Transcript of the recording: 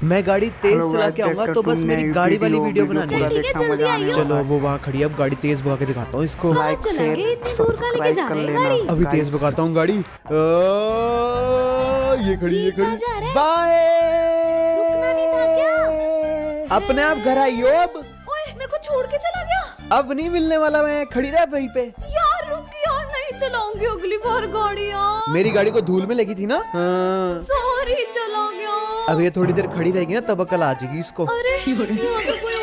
मैं गाड़ी तेज चला के आऊंगा तो बस मेरी गाड़ी वाली वीडियो बनानी चल है। ठीक है, जल्दी आइयो। चलो अब वो वहाँ खड़ी है, अब गाड़ी तेज भगा के दिखाता हूँ इसको। कहाँ लाइक चलेंगे? शेयर इतनी दूर कहाँ लेके जा रहे हैं गाड़ी? अभी तेज भगाता हूँ गाड़ी। ये खड़ी ये कहाँ जा रहा है? बाय। रुकना नहीं था क्या? अपने आप घर आइयो अब। ओए मेरे को छोड़ के चला गया। अब नहीं मिलने वाला, मैं खड़ी रह वहीं पे। यार रुक यार, नहीं चलाऊंगी अगली बार गाड़ी यार। मेरी गाड़ी को धूल में लगी थी ना। हाँ। सॉरी, चला गया। अब ये थोड़ी देर खड़ी रहेगी ना तब अकल आ जाएगी इसको। अरे यहाँ पे कोई